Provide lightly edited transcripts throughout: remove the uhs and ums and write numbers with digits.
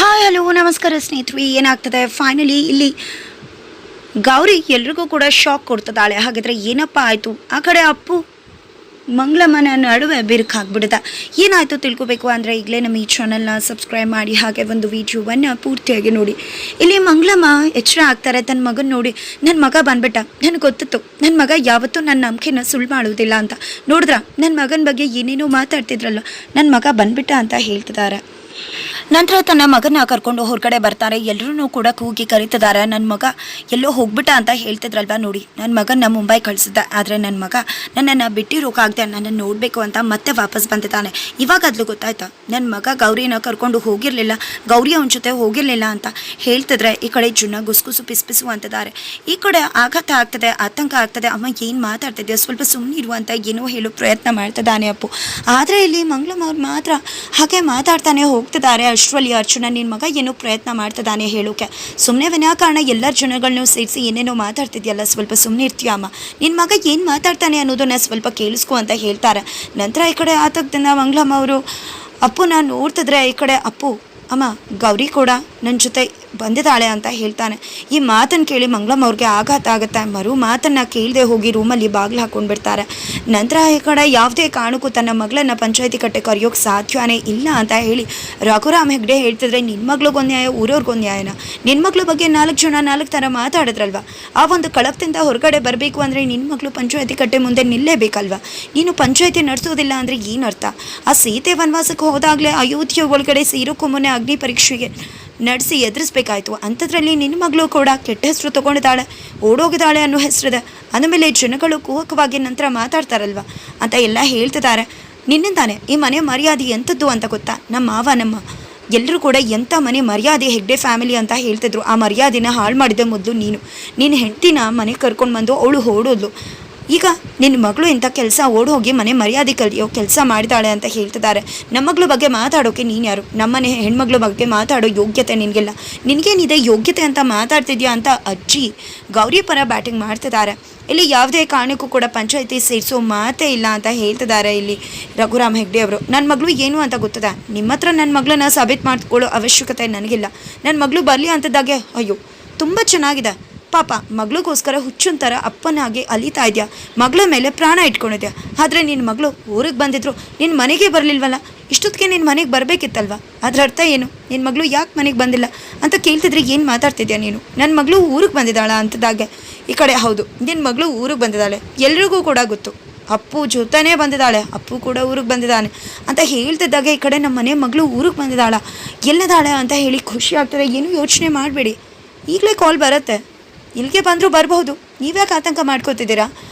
Hi hello ನಮಸ್ಕಾರ ಸ್ನೇಹಿತರು. ಏನಾಗ್ತದೆ ಫೈನಲಿ ಇಲ್ಲಿ ಗೌರಿ ಎಲ್ರಿಗೂ ಕೂಡ ಶಾಕ್ ಕೊಡ್ತದಾಳೆ. ಹಾಗಿದ್ರೆ ಏನಪ್ಪ ಆಯಿತು? ಆ ಕಡೆ ಅಪ್ಪು ಮಂಗಳಮ್ಮನ ನಡುವೆ ಬಿರುಕಾಗ್ಬಿಡುತ್ತೆ. ಏನಾಯಿತು ತಿಳ್ಕೊಬೇಕು ಅಂದರೆ ಈಗಲೇ ನಮ್ಮ ಈ ಚಾನಲ್ನ ಸಬ್ಸ್ಕ್ರೈಬ್ ಮಾಡಿ, ಹಾಗೆ ಒಂದು ವಿಡಿಯೋವನ್ನು ಪೂರ್ತಿಯಾಗಿ ನೋಡಿ. ಇಲ್ಲಿ ಮಂಗಳಮ್ಮ ಎಚ್ಚರ ಆಗ್ತಾರೆ. ತನ್ನ ಮಗನ ನೋಡಿ, ನನ್ನ ಮಗ ಬಂದ್ಬಿಟ್ಟ, ನನಗೆ ಗೊತ್ತಿತ್ತು ನನ್ನ ಮಗ ಯಾವತ್ತೂ ನನ್ನ ನಂಬಿಕೆನ ಸುಳ್ಳು ಮಾಡುವುದಿಲ್ಲ ಅಂತ. ನೋಡಿದ್ರ ನನ್ನ ಮಗನ ಬಗ್ಗೆ ಏನೇನೋ ಮಾತಾಡ್ತಿದ್ರಲ್ಲ, ನನ್ನ ಮಗ ಬಂದ್ಬಿಟ್ಟ ಅಂತ ಹೇಳ್ತಿದ್ದಾರೆ. ನಂತರ ತನ್ನ ಮಗನ ಕರ್ಕೊಂಡು ಹೊರಗಡೆ ಬರ್ತಾರೆ. ಎಲ್ಲರೂ ಕೂಡ ಕೂಗಿ ಕರೀತಿದ್ದಾರೆ. ನನ್ನ ಮಗ ಎಲ್ಲೋ ಹೋಗ್ಬಿಟ್ಟ ಅಂತ ಹೇಳ್ತಿದ್ರಲ್ವ, ನೋಡಿ ನನ್ನ ಮಗನ ಮುಂಬೈ ಕಳಿಸಿದ್ದೆ, ಆದರೆ ನನ್ನ ಮಗ ನನ್ನನ್ನು ಬಿಟ್ಟಿರೋಕ್ಕಾಗದೆ ನನ್ನನ್ನು ನೋಡಬೇಕು ಅಂತ ಮತ್ತೆ ವಾಪಸ್ ಬಂದಿದ್ದಾನೆ. ಇವಾಗ ಅದ್ಲು ಗೊತ್ತಾಯ್ತಾ, ನನ್ನ ಮಗ ಗೌರಿನ ಕರ್ಕೊಂಡು ಹೋಗಿರಲಿಲ್ಲ, ಗೌರಿ ಅವನ ಜೊತೆ ಹೋಗಿರಲಿಲ್ಲ ಅಂತ ಹೇಳ್ತಿದ್ರೆ ಈ ಕಡೆ ಜುನ್ನ ಗುಸ್ಗುಸು ಪಿಸ್ಪಿಸು ಅಂತಿದ್ದಾರೆ. ಈ ಕಡೆ ಆಘಾತ ಆಗ್ತದೆ, ಆತಂಕ ಆಗ್ತದೆ. ಅಮ್ಮ ಏನು ಮಾತಾಡ್ತಿದ್ದೆ, ಸ್ವಲ್ಪ ಸುಮ್ಮನಿರು ಅಂತ ಏನೋ ಹೇಳೋ ಪ್ರಯತ್ನ ಮಾಡ್ತಿದ್ದಾನೆ ಅಪ್ಪು. ಆದರೆ ಇಲ್ಲಿ ಮಂಗಳಮ್ಮ ಅವ್ರು ಮಾತ್ರ ಹಾಗೆ ಮಾತಾಡ್ತಾನೆ ಹೋಗ್ತಿದ್ದಾರೆ. ಅಷ್ಟರಲ್ಲಿ ಅರ್ಚುನ, ನಿನ್ನ ಮಗ ಏನೋ ಪ್ರಯತ್ನ ಮಾಡ್ತಿದ್ದಾನೆ ಹೇಳೋಕೆ, ಸುಮ್ಮನೆ ವಿನಾಕಾರಣ ಎಲ್ಲರ ಜನಗಳನ್ನೂ ಸೇರಿಸಿ ಏನೇನೋ ಮಾತಾಡ್ತಿದ್ಯಲ್ಲ, ಸ್ವಲ್ಪ ಸುಮ್ಮನೆ ಇರ್ತೀಯ ಅಮ್ಮ, ನಿನ್ನ ಮಗ ಏನು ಮಾತಾಡ್ತಾನೆ ಅನ್ನೋದನ್ನ ಸ್ವಲ್ಪ ಕೇಳಿಸ್ಕೊ ಅಂತ ಹೇಳ್ತಾರೆ. ನಂತರ ಈ ಕಡೆ ಆತಕ್ದಿಂದ ಮಂಗಳಮ್ಮ ಅವರು ಅಪ್ಪುನ ನೋಡ್ತಿದ್ರೆ ಈ ಕಡೆ ಅಪ್ಪು, ಅಮ್ಮ ಗೌರಿ ಕೂಡ ನನ್ನ ಜೊತೆ ಬಂದಿದ್ದಾಳೆ ಅಂತ ಹೇಳ್ತಾನೆ. ಈ ಮಾತನ್ನು ಕೇಳಿ ಮಂಗಳಮ್ಮ ಅವ್ರಿಗೆ ಆಘಾತ ಆಗುತ್ತೆ. ಮರು ಮಾತನ್ನು ಕೇಳದೆ ಹೋಗಿ ರೂಮಲ್ಲಿ ಬಾಗಿಲು ಹಾಕೊಂಡು ಬಿಡ್ತಾರೆ. ನಂತರ ಈ ಕಡೆ ಯಾವುದೇ ಕಾರಣಕ್ಕೂ ತನ್ನ ಮಗಳನ್ನ ಪಂಚಾಯತಿ ಕಟ್ಟೆ ಕರೆಯೋಕ್ಕೆ ಸಾಧ್ಯನೇ ಇಲ್ಲ ಅಂತ ಹೇಳಿ ರಘುರಾಮ್ ಹೆಗ್ಡೆ ಹೇಳ್ತಿದ್ರೆ, ನಿನ್ನ ಮಗಳಿಗೊಂದು ನ್ಯಾಯ, ಊರವ್ರಿಗೊಂದು ನ್ಯಾಯನ? ನಿನ್ನ ಮಗಳ ಬಗ್ಗೆ 4 ಜನ 4 ಥರ ಮಾತಾಡಿದ್ರಲ್ವ, ಆ ಒಂದು ಕಳಕದಿಂದ ಹೊರಗಡೆ ಬರಬೇಕು ಅಂದರೆ ನಿನ್ನ ಮಗಳು ಪಂಚಾಯತಿ ಕಟ್ಟೆ ಮುಂದೆ ನಿಲ್ಲೇಬೇಕಲ್ವ? ನೀನು ಪಂಚಾಯತಿ ನಡೆಸೋದಿಲ್ಲ ಅಂದರೆ ಏನು ಅರ್ಥ? ಆ ಸೀತೆ ವನವಾಸಕ್ಕೆ ಹೋದಾಗಲೇ ಅಯೋಧ್ಯೆ ಒಳಗಡೆ ಸೇರೋಕ್ಕೂ ಮುನ್ನೆ ಅಗ್ನಿ ಪರೀಕ್ಷೆಗೆ ನಡೆಸಿ ಎದುರಿಸ್ಬೇಕಾಯ್ತು. ಅಂಥದ್ರಲ್ಲಿ ನಿನ್ನ ಮಗಳು ಕೂಡ ಕೆಟ್ಟ ಹೆಸರು ತೊಗೊಂಡಿದ್ದಾಳೆ, ಓಡೋಗಿದ್ದಾಳೆ ಅನ್ನೋ ಹೆಸರಿದೆ. ಅಂದಮೇಲೆ ಜನಗಳು ಕುಹಕವಾಗಿ ನಂತರ ಮಾತಾಡ್ತಾರಲ್ವ ಅಂತ ಎಲ್ಲ ಹೇಳ್ತಿದ್ದಾರೆ. ನಿನ್ನಿಂದಾನೆ ಈ ಮನೆ ಮರ್ಯಾದೆ ಎಂಥದ್ದು ಅಂತ ಗೊತ್ತಾ? ನಮ್ಮ ಮಾವ ನಮ್ಮ ಎಲ್ಲರೂ ಕೂಡ ಎಂಥ ಮನೆ ಮರ್ಯಾದೆ ಹೆಗ್ಡೆ ಫ್ಯಾಮಿಲಿ ಅಂತ ಹೇಳ್ತಿದ್ರು. ಆ ಮರ್ಯಾದೆನ ಹಾಳು ಮಾಡಿದೆ ಮೊದಲು ನೀನು ಹೆಂಡ್ತಿನ ಮನೆಗೆ ಕರ್ಕೊಂಡು ಬಂದು ಅವಳು ಓಡೋದ್ಲು. ಈಗ ನಿನ್ನ ಮಗಳು ಇಂಥ ಕೆಲಸ ಓಡೋಗಿ ಮನೆ ಮರ್ಯಾದೆ ಕಲಿಯೋ ಕೆಲಸ ಮಾಡಿದಾಳೆ ಅಂತ ಹೇಳ್ತಿದ್ದಾರೆ. ನಮ್ಮ ಮಗಳ ಬಗ್ಗೆ ಮಾತಾಡೋಕೆ ನೀನು ಯಾರು? ನಮ್ಮನೆ ಹೆಣ್ಮಗಳ ಬಗ್ಗೆ ಮಾತಾಡೋ ಯೋಗ್ಯತೆ ನಿನಗಿಲ್ಲ. ನಿನಗೇನಿದೆ ಯೋಗ್ಯತೆ ಅಂತ ಮಾತಾಡ್ತಿದ್ಯಾ ಅಂತ ಅಜ್ಜಿ ಗೌರಿ ಪರ ಬ್ಯಾಟಿಂಗ್ ಮಾಡ್ತಿದ್ದಾರೆ. ಇಲ್ಲಿ ಯಾವುದೇ ಕಾರಣಕ್ಕೂ ಕೂಡ ಪಂಚಾಯತಿ ಸೇರಿಸೋ ಮಾತೇ ಇಲ್ಲ ಅಂತ ಹೇಳ್ತಿದ್ದಾರೆ ಇಲ್ಲಿ ರಘುರಾಮ್ ಹೆಗ್ಡೆ ಅವರು. ನನ್ನ ಮಗಳು ಏನು ಅಂತ ಗೊತ್ತದ? ನಿಮ್ಮ ಹತ್ರ ನನ್ನ ಮಗಳನ್ನ ಸಾಬೀತು ಮಾಡ್ಕೊಳ್ಳೋ ಅವಶ್ಯಕತೆ ನನಗಿಲ್ಲ. ನನ್ನ ಮಗಳು ಬರಲಿ ಅಂತದಾಗೆ ಅಯ್ಯೋ ತುಂಬ ಚೆನ್ನಾಗಿದೆ ಪಾಪ, ಮಗಳಿಗೋಸ್ಕರ ಹುಚ್ಚುನ್ ಥರ ಅಪ್ಪನಾಗಿ ಅಲಿತಾ ಇದೆಯಾ, ಮಗಳ ಮೇಲೆ ಪ್ರಾಣ ಇಟ್ಕೊಂಡಿದ್ಯಾ. ಆದರೆ ನಿನ್ನ ಮಗಳು ಊರಿಗೆ ಬಂದಿದ್ರು, ನಿನ್ನ ಮನೆಗೆ ಬರಲಿಲ್ವಲ್ಲ, ಇಷ್ಟೊತ್ತಿಗೆ ನಿನ್ನ ಮನೆಗೆ ಬರಬೇಕಿತ್ತಲ್ವ? ಅದರ ಅರ್ಥ ಏನು? ನಿನ್ನ ಮಗಳು ಯಾಕೆ ಮನೆಗೆ ಬಂದಿಲ್ಲ ಅಂತ ಕೇಳ್ತಿದ್ರೆ ಏನು ಮಾತಾಡ್ತಿದ್ಯಾ ನೀನು? ನನ್ನ ಮಗಳು ಊರಿಗೆ ಬಂದಿದ್ದಾಳ ಅಂತದಾಗೆ ಈ ಕಡೆ ಹೌದು, ನಿನ್ನ ಮಗಳು ಊರಿಗೆ ಬಂದಿದ್ದಾಳೆ, ಎಲ್ರಿಗೂ ಕೂಡ ಗೊತ್ತು. ಅಪ್ಪು ಜೊತೆನೇ ಬಂದಿದ್ದಾಳೆ, ಅಪ್ಪು ಕೂಡ ಊರಿಗೆ ಬಂದಿದ್ದಾನೆ ಅಂತ ಹೇಳ್ತಿದ್ದಾಗ ಈ ಕಡೆ ನಮ್ಮ ಮನೆ ಮಗಳು ಊರಿಗೆ ಬಂದಿದ್ದಾಳ, ಎಲ್ಲದಾಳೆ ಅಂತ ಹೇಳಿ ಖುಷಿ ಆಗ್ತದೆ. ಏನೂ ಯೋಚನೆ ಮಾಡಬೇಡಿ, ಈಗಲೇ ಕಾಲ್ ಬರುತ್ತೆ, ಇಲ್ಲಿಗೆ ಬಂದರೂ ಬರಬಹುದು, ನೀವ್ಯಾಕೆ ಆತಂಕ ಮಾಡ್ಕೋತಿದ್ದೀರಾ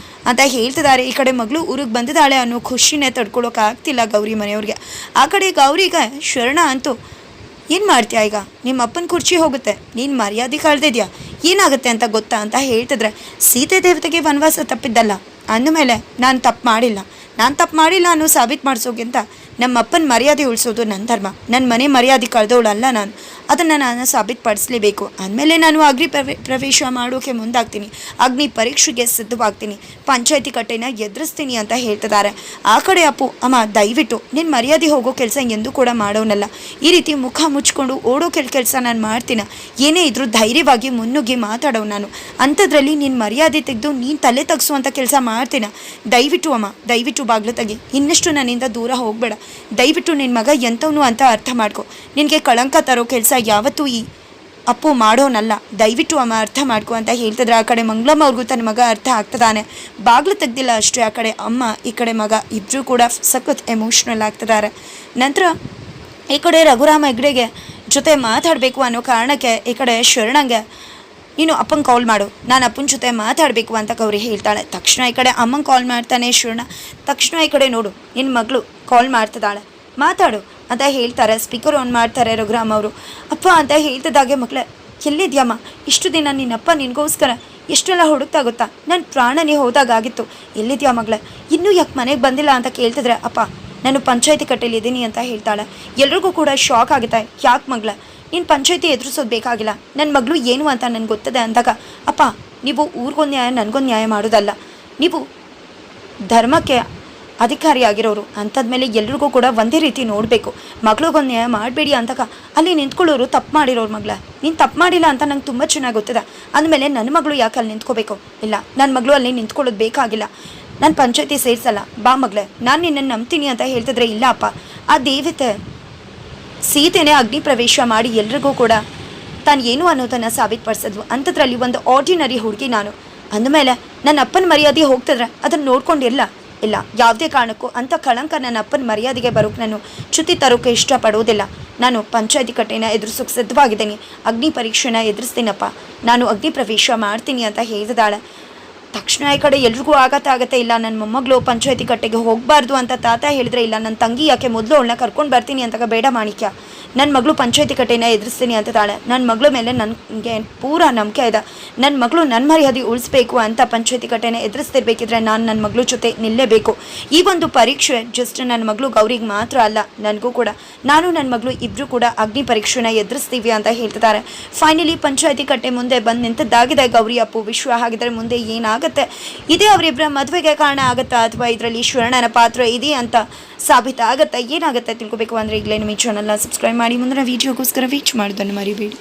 ಅಂತ ಹೇಳ್ತಿದ್ದಾರೆ. ಈ ಕಡೆ ಮಗಳು ಊರಿಗೆ ಬಂದಿದ್ದಾಳೆ ಅನ್ನೋ ಖುಷಿನೇ ತಡ್ಕೊಳೋಕ್ಕಾಗ್ತಿಲ್ಲ ಗೌರಿ ಮನೆಯವ್ರಿಗೆ. ಆ ಕಡೆ ಗೌರಿಗೆ ಶರಣ ಅಂತೂ ಏನು ಮಾಡ್ತೀಯಾ, ಈಗ ನಿಮ್ಮ ಅಪ್ಪನ ಕುರ್ಚಿ ಹೋಗುತ್ತೆ, ನೀನು ಮರ್ಯಾದೆ ಕಳೆದಿದ್ಯಾ, ಏನಾಗುತ್ತೆ ಅಂತ ಗೊತ್ತಾ ಅಂತ ಹೇಳ್ತಿದ್ರೆ, ಸೀತೆ ದೇವತೆಗೆ ವನವಾಸ ತಪ್ಪಿದ್ದಲ್ಲ ಅಂದಮೇಲೆ ನಾನು ತಪ್ಪು ಮಾಡಿಲ್ಲ ಅನ್ನೋ ಸಾಬೀತು ಮಾಡಿಸೋಕ್ಕಿಂತ ನಮ್ಮ ಅಪ್ಪನ ಮರ್ಯಾದೆ ಉಳಿಸೋದು ನನ್ನ ಧರ್ಮ. ನನ್ನ ಮನೆ ಮರ್ಯಾದೆ ಕಳೆದವಳಲ್ಲ ನಾನು, ಅದನ್ನು ನಾನು ಸಾಬೀತುಪಡಿಸಲೇಬೇಕು. ಅಂದಮೇಲೆ ನಾನು ಅಗ್ನಿ ಪ್ರವೇಶ ಮಾಡೋಕ್ಕೆ ಮುಂದಾಗ್ತೀನಿ, ಅಗ್ನಿ ಪರೀಕ್ಷೆಗೆ ಸಿದ್ಧವಾಗ್ತೀನಿ, ಪಂಚಾಯತಿ ಕಟ್ಟೆನ ಎದುರಿಸ್ತೀನಿ ಅಂತ ಹೇಳ್ತಿದ್ದಾರೆ. ಆ ಕಡೆ ಅಪ್ಪು, ಅಮ್ಮ ದಯವಿಟ್ಟು ನಿನ್ನ ಮರ್ಯಾದೆ ಹೋಗೋ ಕೆಲಸ ಎಂದೂ ಕೂಡ ಮಾಡೋನಲ್ಲ, ಈ ರೀತಿ ಮುಖ ಮುಚ್ಕೊಂಡು ಓಡೋ ಕೆಲಸ ನಾನು ಮಾಡ್ತೀನ, ಏನೇ ಇದ್ರೂ ಧೈರ್ಯವಾಗಿ ಮುನ್ನುಗ್ಗಿ ಮಾತಾಡೋ ನಾನು, ಅಂಥದ್ರಲ್ಲಿ ನಿನ್ನ ಮರ್ಯಾದೆ ತೆಗೆದು ನೀನು ತಲೆ ತಗ್ಸುವಂಥ ಕೆಲಸ ಮಾಡ್ತೀನ. ದಯವಿಟ್ಟು ಅಮ್ಮ, ದಯವಿಟ್ಟು ಬಾಗ್ಲು ತೆಗಿ, ಇನ್ನಷ್ಟು ನನ್ನಿಂದ ದೂರ ಹೋಗಬೇಡ, ದಯವಿಟ್ಟು ನಿನ್ನ ಮಗ ಎಂಥವನು ಅಂತ ಅರ್ಥ ಮಾಡ್ಕೊ, ನಿನಗೆ ಕಳಂಕ ತರೋ ಕೆಲಸ ಯಾವತ್ತೂ ಈ ಅಪ್ಪು ಮಾಡೋನಲ್ಲ, ದಯವಿಟ್ಟು ಅಮ್ಮ ಅರ್ಥ ಮಾಡ್ಕೊ ಅಂತ ಹೇಳ್ತಿದ್ರೆ ಆ ಕಡೆ ಮಂಗಳಮ್ಮ ಅವ್ರಿಗೂ ತನ್ನ ಮಗ ಅರ್ಥ ಆಗ್ತದಾನೆ. ಬಾಗ್ಲು ತೆಗ್ದಿಲ್ಲ ಅಷ್ಟೇ, ಆ ಕಡೆ ಅಮ್ಮ ಈ ಕಡೆ ಮಗ ಇಬ್ಬರೂ ಕೂಡ ಸಖತ್ ಎಮೋಷ್ನಲ್ ಆಗ್ತಿದ್ದಾರೆ. ನಂತರ ಈ ಕಡೆ ರಘುರಾಮ ಹೆಗ್ಡೆಗೆ ಜೊತೆ ಮಾತಾಡಬೇಕು ಅನ್ನೋ ಕಾರಣಕ್ಕೆ ಈ ಕಡೆ ಶರಣಂಗೆ, ನೀನು ಅಪ್ಪಂಗೆ ಕಾಲ್ ಮಾಡು, ನಾನು ಅಪ್ಪನ ಜೊತೆ ಮಾತಾಡಬೇಕು ಅಂತ ಗೌರಿ ಹೇಳ್ತಾಳೆ. ತಕ್ಷಣ ಈ ಕಡೆ ಅಮ್ಮಂಗೆ ಕಾಲ್ ಮಾಡ್ತಾನೆ ಶರಣ. ತಕ್ಷಣ ಈ ಕಡೆ ನೋಡು, ನಿನ್ನ ಮಗಳು ಕಾಲ್ ಮಾಡ್ತಿದ್ದಾಳೆ, ಮಾತಾಡು ಅಂತ ಹೇಳ್ತಾರೆ. ಸ್ಪೀಕರ್ ಆನ್ ಮಾಡ್ತಾರೆ ರಘುರಾಮ್ ಅವರು. ಅಪ್ಪ ಅಂತ ಹೇಳ್ತಿದ್ದಾಗೆ, ಮಕ್ಕಳೇ ಎಲ್ಲಿದ್ಯಮ್ಮ, ಇಷ್ಟು ದಿನ ನಿನ್ನಪ್ಪ ನಿನಗೋಸ್ಕರ ಎಷ್ಟೆಲ್ಲ ಹುಡುಕ್ತಾ ಗೊತ್ತಾ, ನನ್ನ ಪ್ರಾಣನೇ ಹೋದಾಗಿತ್ತು, ಎಲ್ಲಿದ್ಯಾ ಮಗಳೇ, ಇನ್ನೂ ಯಾಕೆ ಮನೆಗೆ ಬಂದಿಲ್ಲ ಅಂತ ಕೇಳ್ತಿದ್ರೆ, ಅಪ್ಪ ನಾನು ಪಂಚಾಯತಿ ಕಟ್ಟೆಯಲ್ಲಿದ್ದೀನಿ ಅಂತ ಹೇಳ್ತಾಳೆ. ಎಲ್ರಿಗೂ ಕೂಡ ಶಾಕ್ ಆಗುತ್ತೆ. ಯಾಕೆ ಮಗಳೇ, ನೀನು ಪಂಚಾಯತಿ ಎದುರಿಸೋದು ಬೇಕಾಗಿಲ್ಲ, ನನ್ನ ಮಗಳು ಏನು ಅಂತ ನನಗೆ ಗೊತ್ತದೆ ಅಂದಾಗ, ಅಪ್ಪ ನೀವು ಊರಿಗೊಂದು ನ್ಯಾಯ ನನಗೊಂದು ನ್ಯಾಯ ಮಾಡೋದಲ್ಲ, ನೀವು ಧರ್ಮಕ್ಕೆ ಅಧಿಕಾರಿಯಾಗಿರೋರು ಅಂಥದ್ಮೇಲೆ ಎಲ್ರಿಗೂ ಕೂಡ ಒಂದೇ ರೀತಿ ನೋಡಬೇಕು. ಮಗಳಿಗೊಂದು ನ್ಯಾಯ ಮಾಡಬೇಡಿ ಅಂತ ಅಲ್ಲಿ ನಿಂತ್ಕೊಳ್ಳೋರು ತಪ್ಪು ಮಾಡಿರೋರು. ಮಗಳ ನೀನು ತಪ್ಪು ಮಾಡಿಲ್ಲ ಅಂತ ನಂಗೆ ತುಂಬ ಚೆನ್ನಾಗಿ ಗೊತ್ತಿದೆ. ಅಂದಮೇಲೆ ನನ್ನ ಮಗಳು ಯಾಕೆ ಅಲ್ಲಿ ನಿಂತ್ಕೋಬೇಕು? ಇಲ್ಲ, ನನ್ನ ಮಗಳು ಅಲ್ಲಿ ನಿಂತ್ಕೊಳ್ಳೋದು ಬೇಕಾಗಿಲ್ಲ. ನಾನು ಪಂಚಾಯತಿ ಸೇರಿಸಲ್ಲ, ಬಾ ಮಗಳೇ, ನಾನು ನಿನ್ನನ್ನು ನಂಬ್ತೀನಿ ಅಂತ ಹೇಳ್ತಿದ್ರೆ, ಇಲ್ಲ ಅಪ್ಪ, ಆ ದೇವತೆ ಸೀತೆನೇ ಅಗ್ನಿ ಪ್ರವೇಶ ಮಾಡಿ ಎಲ್ರಿಗೂ ಕೂಡ ತಾನು ಏನು ಅನ್ನೋದನ್ನು ಸಾಬೀತುಪಡಿಸಿದ್ವು. ಅಂಥದ್ರಲ್ಲಿ ಒಂದು ಆರ್ಡಿನರಿ ಹುಡುಗಿ ನಾನು. ಅಂದಮೇಲೆ ನನ್ನ ಅಪ್ಪನ ಮರ್ಯಾದೆ ಹೋಗ್ತಿದ್ರೆ ಅದನ್ನು ನೋಡ್ಕೊಂಡಿಲ್ಲ. ಇಲ್ಲ, ಯಾವುದೇ ಕಾರಣಕ್ಕೂ ಅಂಥ ಕಳಂಕ ನನ್ನ ಅಪ್ಪನ ಮರ್ಯಾದೆಗೆ ಬರೋಕ್ಕೆ ನಾನು ಚ್ಯುತಿ ತರೋಕ್ಕೆ ಇಷ್ಟಪಡೋದಿಲ್ಲ. ನಾನು ಪಂಚಾಯತಿ ಕಟ್ಟೆನ ಎದುರಿಸೋಕೆ ಸಿದ್ಧವಾಗಿದ್ದೀನಿ. ಅಗ್ನಿ ಪರೀಕ್ಷೆನ ಎದುರಿಸ್ತೀನಪ್ಪ, ನಾನು ಅಗ್ನಿ ಪ್ರವೇಶ ಮಾಡ್ತೀನಿ ಅಂತ ಹೇಳಿದಾಳೆ. ತಕ್ಷಣ ಈ ಕಡೆ ಎಲ್ರಿಗೂ ಆಗತ್ತೆ. ಇಲ್ಲ, ನನ್ನ ಮೊಮ್ಮಗಳು ಪಂಚಾಯತಿ ಕಟ್ಟೆಗೆ ಹೋಗಬಾರ್ದು ಅಂತ ತಾತ ಹೇಳಿದ್ರೆ, ಇಲ್ಲ ನನ್ನ ತಂಗಿ ಯಾಕೆ ಮೊದಲು ಅವಳನ್ನ ಕರ್ಕೊಂಡು ಬರ್ತೀನಿ ಅಂತ, ಬೇಡ ಮಾಣಿಕ್ಯ, ನನ್ನ ಮಗಳು ಪಂಚಾಯತಿ ಕಟ್ಟೆನ ಎದುರಿಸ್ತೀನಿ ಅಂತ ತಾಳೆ. ನನ್ನ ಮಗಳ ಮೇಲೆ ನನಗೆ ಪೂರ ನಂಬಿಕೆ ಇದೆ. ನನ್ನ ಮಗಳು ನನ್ನ ಮರ್ಯಾದೆ ಉಳಿಸ್ಬೇಕು ಅಂತ ಪಂಚಾಯತಿ ಕಟ್ಟೆನ ಎದುರಿಸ್ತಿರ್ಬೇಕಿದ್ರೆ ನಾನು ನನ್ನ ಮಗಳ ಜೊತೆ ನಿಲ್ಲೇಬೇಕು. ಈ ಒಂದು ಪರೀಕ್ಷೆ ಜಸ್ಟ್ ನನ್ನ ಮಗಳು ಗೌರಿಗೆ ಮಾತ್ರ ಅಲ್ಲ, ನನಗೂ ಕೂಡ. ನಾನು ನನ್ನ ಮಗಳು ಇಬ್ಬರು ಕೂಡ ಅಗ್ನಿ ಪರೀಕ್ಷೆನ ಎದುರಿಸ್ತೀವಿ ಅಂತ ಹೇಳ್ತಿದ್ದಾರೆ. ಫೈನಲಿ ಪಂಚಾಯತಿ ಕಟ್ಟೆ ಮುಂದೆ ಬಂದು ನಿಂತದ್ದಾಗಿದೆ ಗೌರಿ ಅಪ್ಪು ವಿಶ್ವ. ಹಾಗಿದ್ರೆ ಮುಂದೆ ಏನಾಗುತ್ತೆ? ಇದೇ ಅವರಿಬ್ಬರ ಮದುವೆಗೆ ಕಾರಣ ಆಗುತ್ತಾ, ಅಥವಾ ಇದರಲ್ಲಿ ಶ್ರವಣನ ಪಾತ್ರ ಇದೆ ಅಂತ ಸಾಬೀತಾಗತ್ತಾ? ಏನಾಗುತ್ತೆ ತಿಳ್ಕೊಬೇಕು ಅಂದರೆ ಈಗಲೇ ನಿಮ್ಮ ಚಾನಲ್ನ ಸಬ್ಸ್ಕ್ರೈಬ್ ಮಾಡಿ. ಮುಂದಿನ ವೀಡಿಯೋಗೋಸ್ಕರ ವೇಟ್ ಮಾಡೋದನ್ನು ಮರಿಬೇಡಿ.